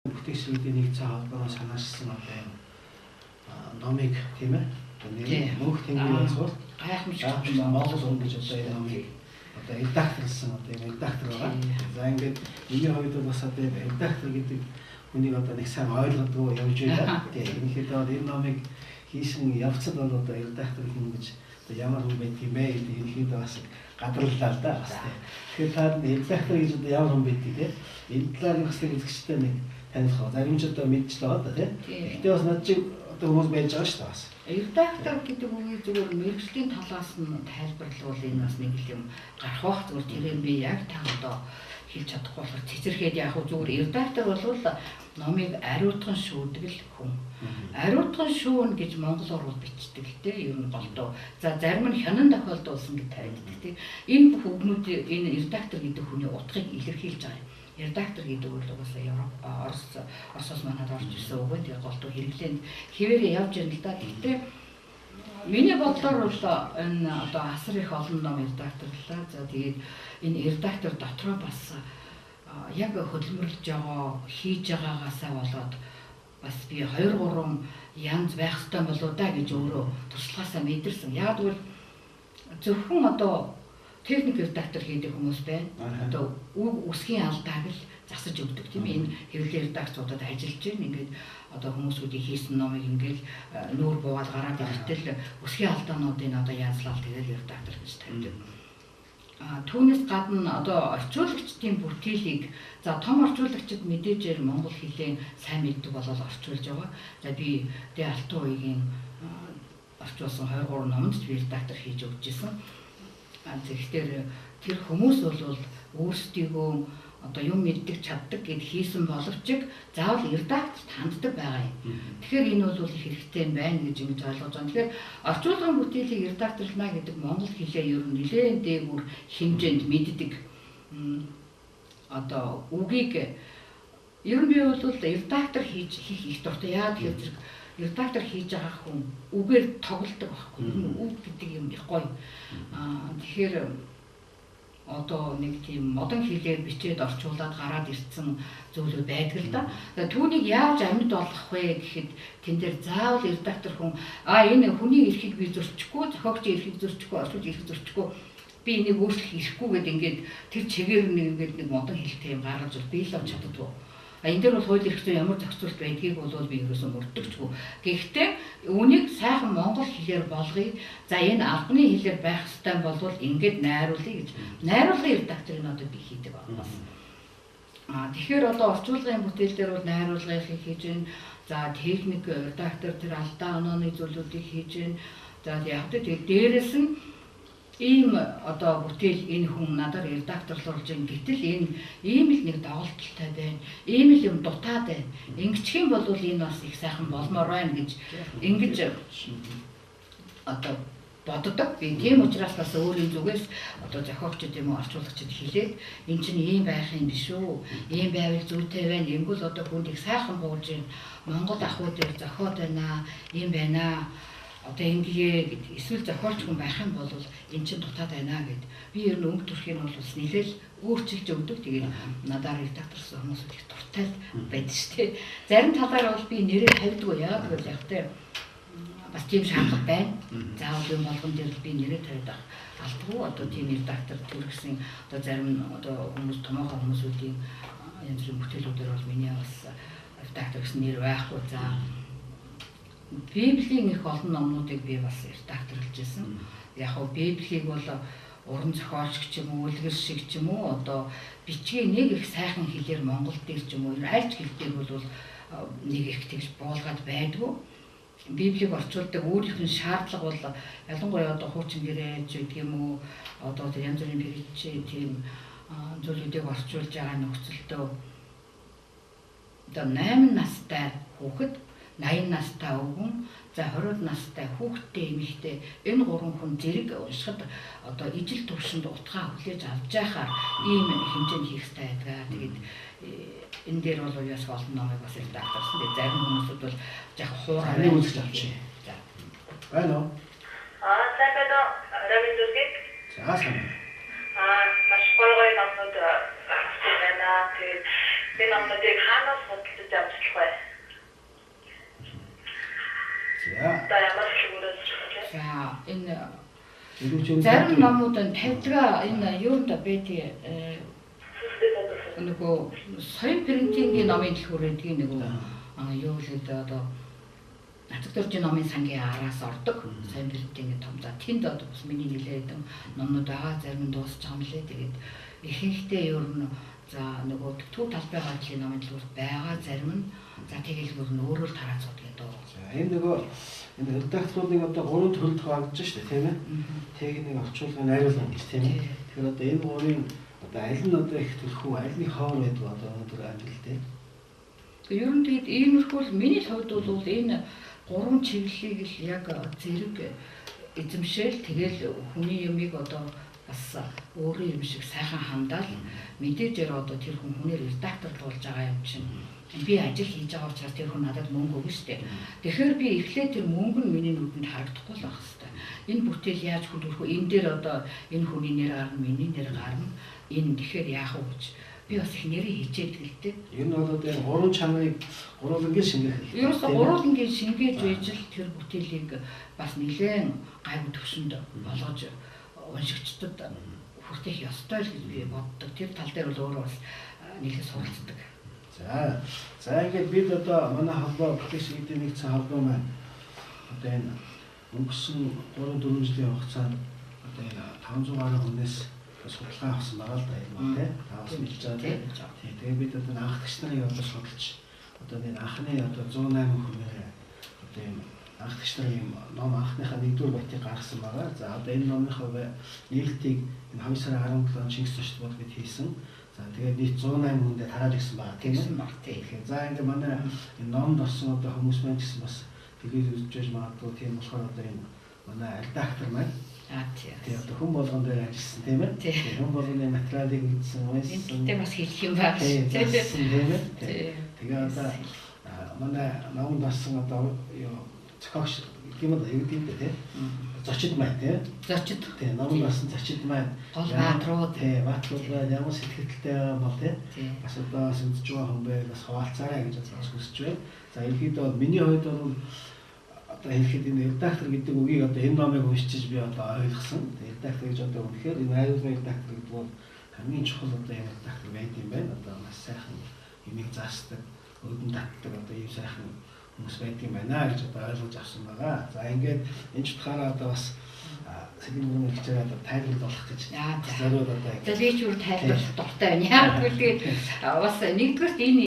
Бүтээчлийн нэгэн холбооноос санаачсан одоо номыг тийм ээ. Мөнх тэнгэрийн цус гайхамшигт Монгол хүн гэж одоо энэ номыг одоо редакторлсан одоо энэ редактор байгаа. За ингээд миний хувьд бас одоо редактор гэдэг хүнийг одоо нэг сайн ойлгодгоо явж байна. Тийм ерөнхийдөө энэ номыг хийсэн явцад бол одоо редактор хүн гэж одоо ямар хүн байдаг юм бэ гэдэг ерөнхийдөө бас гадарлаа л да. Тэгэхээр та редактор гэж одоо ямар хүн байдаг тийм энэ талаар бас нэг үзэгчтэй нэг таних. Зарим ч одоо мэдж байгаа да тийм. Гэхдээ бас над чинь одоо хүмүүс байж байгаа шүү дээ бас. Редактор гэдэг үгийг зүгээр мэргэжлийн талаас нь тайлбарлавал энэ бас нэг юм гарах бах зүгээр тэрээр би яг та одоо хэлж чадахгүй болохоор цэцэрхэд яг зүгээр редактор бол номыг ариутган шүүдэг л хүн. Ариутган шүүн гэж монгол орууд бичдэг л дээ ер нь голдоо. За зарим нь хянан тохиолдуулсан гэж тавигддаг тийм. Энэ бүх үгнүүд энэ редактор гэдэг хүний утгыг илэрхийлж байгаа юм. Редактор гэдэг бол угаасаа Европ, Оросоос манад орж ирсэн үг. Тэгээ голдуу хэрэглээнд хэвээрээ явж ирнэ л да. Гэхдээ миний бодлоор бол энэ одоо асар их олон ном редакторлаа. За тэгээд энэ редактор дотроо бас яг хөдөлмөрлөж байгаа, хийж байгаагаасаа болоод бас би 2 3 янз байх ёстой болоо да гэж өөрөө туршлагаасаа мэдэрсэн. Яг бол зөвхөн одоо техник редактор хийдэг хүмүүс байна. Одоо үг үсгийн алдааг л засаж өгдөг тийм ээ. Энэ хэвлэл редакцуудад ажиллаж байна. Ингээд одоо хүмүүсүүдийн хийсэн номыг ингээд нүүр буугаад гараад ирэхдээ үсгийн алдаануудыг одоо янзлал тэгээд редактор гэж тавьдаг. Түүнээс гадна одоо орчуулагчдын бүтээлийг за том орчуулагчид мэдээж монгол хэлээ сайн мэддэг болол орчуулж байгаа. За би тэ алтан үеийн орчуулсан 23 номонд би редактор хийж өгч ирсэн. Тэгэхээр тэр хүмүүс бол өөрсдийгөө одоо юм мэддэг чаддаг гэд хийсэн боловч заавал редакторт ханддаг байгаа юм. Тэгэхээр энэ бол их хэрэгтэй байна гэж ингэж ойлгож байна. Тэгэхээр орчуулгын бүтээлийг редакторлна гэдэг монгол хэлээ ер нь нэлээд дээгүүр хэмжээнд мэддэг. Одоо үгийг ер нь би бол редактор хийх их дуртай. Яа тэгэхээр редактор хийж байгаа хүн үгээр тоглодог байхгүй. Үг гэдэг юм их гоё. Тэгэхээр одоо нэг тийм модон хэлээр бичээд орчуулад гараад ирсэн зүйлүүд байдаг л да. Түүнийг яаж амьд болгох вэ гэхэд тэн дээр заавал редактор хүн энэ хүний эрхийг би зөрчихгүй, зохиогчийн эрхийг зөрчихгүй, орчуулж эрхийг зөрчихгүй би энийг өөрчлөх эрхгүй гэдэг ингээд тэр чигээр нэг модон хэлтэй юм гаргаж би л авч чаддгүй. Энэ дээр бол хууль эрх зүйн ямар зохицуулт байдгийг бол би ерөөсөө мөрдөгчгүй. Гэхдээ үүнийг сайхан монгол хэлээр болгоё. За энэ албаны хэлээр байх ёстой болвол ингээд найруулъя гэж. Найруулгын редакторыг одоо би хийдэг байна. Тэгэхээр одоо орчуулгын бүтээл дээр бол найруулгыг хийж байна. За техник редактор тэр алдаа онооны зүйлүүдийг хийж байна. За яг тэгээд дээрэс нь ийм одоо бүтээл энэ хүн надаар редакторлуулж байна. Гэтэл энэ ийм л нэг доголдолтой байна. Ийм л юм дутаад байна. Ингэчих юм бол энэ бас их сайхан болмоор байна гэж ингэж одоо боддог. Би тийм учраас бас өөрийн зүгээс одоо зохиогчд юм уу орчуулагчид хэлээд энэ чинь ийм байх юм биш үү? Ийм байвал зүйтэй байна. Ингэвэл одоо хүнд их сайхан бууж байна. Монгол ахуй дээр зохиод байна. Ийм байна. Одоо ингэе гэд эсвэл зохиолч хүн байх юм бол эн чинь дутаад байна гэд би ер нь өнгө төрхийн бол бас нэлээл өөрчилж өгдөг. Тэгээд надаар редакторсон хүмүүс их дуртай байдаг шүү дээ. Зарим талаар бол би нэрээ тавьдгүй яа гэвэл яг тэ бас тийм шаардлага байна. Заавал юм болгон дээр би нэрээ тавьдаг алдгүй. Одоо тийм редактор төрөсөн одоо зарим одоо хүмүүс томоохон хүмүүсүүдийн янз бүрийн бүтээлүүдээр бол миний бас редактор гэсэн нэр байхгүй. За Библийн их олон номнуудыг би бас редакторлж ирсэн. Яг нь Библийг бол уран зохиолч ч юм уу, үлгэр шиг ч юм уу одоо бичгийн нэг их сайхан хэлээр монгол дээр ч юм уу аль ч хэл дээр бол нэг их тэгж буулгаад байдгүй. Библийг орчуулдаг өөрийнх нь шаардлага бол ялангуяа одоо хуучин гэрээж гэдэг юм уу одоо тэр янз бүрийн хэрэгч тийм зүйлүүдийг орчуулж байгаа нөхцөлдөө одоо 8 настай хүүхэд 80 настай өвгөн, за 20 настай хүүхдтэй эмэгтэй энэ 3 хүн зэрэг уншихад одоо ижил төвшөнд утгаа хүлээж авч яхаар ийм хэмжээнд хийх хэрэгтэй байдаг. Тэгээд энэ дээр бол яс олон номыг бас редакторсон. Тэгээд зарим хүмүүсүүд бол яг хуурай үзэж авчих. За. Байна уу? сайхан равиндусгик. За сайн. Маш гоё номнууд байна. Тэгээд Энэ номыг хаанаас судалж авчих вэ? За. За ямар шигүүрээс вэ? За энэ Ирүүчийн зарим номууд нь тавьдгаа энэ юунд байдгийг нөгөө соёл принтингийн номын дэлгүүр гэдгийг нөгөө юу гэдэг одоо Нацаг дөржийн номын сангийн араас ордог соёл принтингийн том за тэнд одоо бас миний нэлээд номнууд байгаа зарим нь дуусч байгаа юм лээ. Тэгээд ихэнхдээ ер нь за нөгөө төв талбай гардлын номын дэлгүүр байгаа зарим нь за тэгээд өөр нь өөрөөр тараацууд гэдэг. За энэ нөгөө энэ редакторуудын одоо 3 төрөлд хуваагдаж шүү дээ тийм ээ. Техник орчуулгын найруулга гэж тийм ээ. Тэгэхээр одоо энэ гурийн одоо аль нь одоо их төлхөө аль нь хоор байдаг одоо өнөөдөр ажил тийм. Ер нь тэгээд иймэрхүү л миний хувьд бол энэ гурван чиглэлийг л яг зэрэг эзэмшээл тэгэл хүний юмыг одоо бас өөрийн юм шиг сайхан хандаал мэдээж одоо тэр хүнээр редактор болж байгаа юм чинь би ажил хийж байгаа учраас тэр хүн надад мөнгө өгнө шүү дээ. Тэгэхээр би эхлээд тэр мөнгө нь миний нүдэнд харагдахгүй л байх хэвээр. Энэ бүтээл яаж хөдөлгөх вэ? Энэ дээр одоо энэ хүний нэр гарна, миний нэр гарна. Энэ тэгэхээр яах вэ гэж би бас их нэрээ хийчээд гэлтэй. Ер нь бол одоо гурван чанарыг гурвангийн шингээх. Ерөөсө гурвангийн шингээж байж л тэр бүтээлийг бас нэлээд гайгүй төвшөнд болгож уншигчдад хүртэх ёстой л гэж би боддог. Тэр тал дээр бол өөрөө бас нэлээд суралцдаг. За ингээд бид одоо манай холбоо бүтээгч эдийн нэгдсэн холбоо маань одоо энэ өнгөрсөн 3-4 жилийн хугацаанд одоо энэ 500 гаруй хүнээс судалгаа авсан байгаа л да юм тийм. Тавс мэдж байгаа тийм. Тэгээ бид одоо анхдагч нарыг одоо судалж одоо энэ анхны одоо 108 хүнээр одоо энэ анхдагч нарын юм ном анхныхаа 1-р байтыг гаргасан байгаа. За одоо энэ номынхаа нээлтийг энэ 2 сарын 17-нд Чингис зочд бод бид хийсэн. За тэгээд нийт 108 хүндээ тарааж ирсэн байгаа тийм үү? Тэгэхээр за ингээ манай энэ номд орсон одоо хүмүүс маань гэсэн бас тэгээд үзэж байж магадгүй тийм болохоор одоо энэ манай редактор маань тийм одоо хүн болгон дээр ажилласан тийм ээ? Тийм хүн болгоны материалыг үзсэн уншсан. Энд бас хэлэх юм байна. Тийм ээ? Тэгээ одоо манай номд орсон одоо юу зохиогч тийм үү юу гэдэг тийм зочид маань тийм зочид тийм номд орсон зочид маань гол баатрууд тийм баатрууд ямар сэтгэлтэй бол тийм бас одоо сүнжиж байгаа хүн бай бас хаваалцаарай гэж бас хүсэж байна. За ерөнхийдөө бол миний хувьд бол одоо хэлэхэд энэ редактор гэдэг үгийг одоо энэ номыг уншиж би одоо ойлгосон. Редактор гэж одоо үнэхээр энэ найруулгын редактор гэдэг бол хамгийн чухал одоо энэ редактор байд юм байна. Одоо маш сайхан юмыг заасдаг, өдөн татдаг одоо ийм сайхан хүмүүс байдаг юм байна гэж одоо ойлгож авсан байгаа. За ингээд энэ ч утгаараа одоо бас сэдвүүн хэлчихээр одоо тайлбар болох гэж зориуд одоо. За би ч үр тайлбарлах дуртай байна. Яг үгүй бас нэгдүгээрт энэ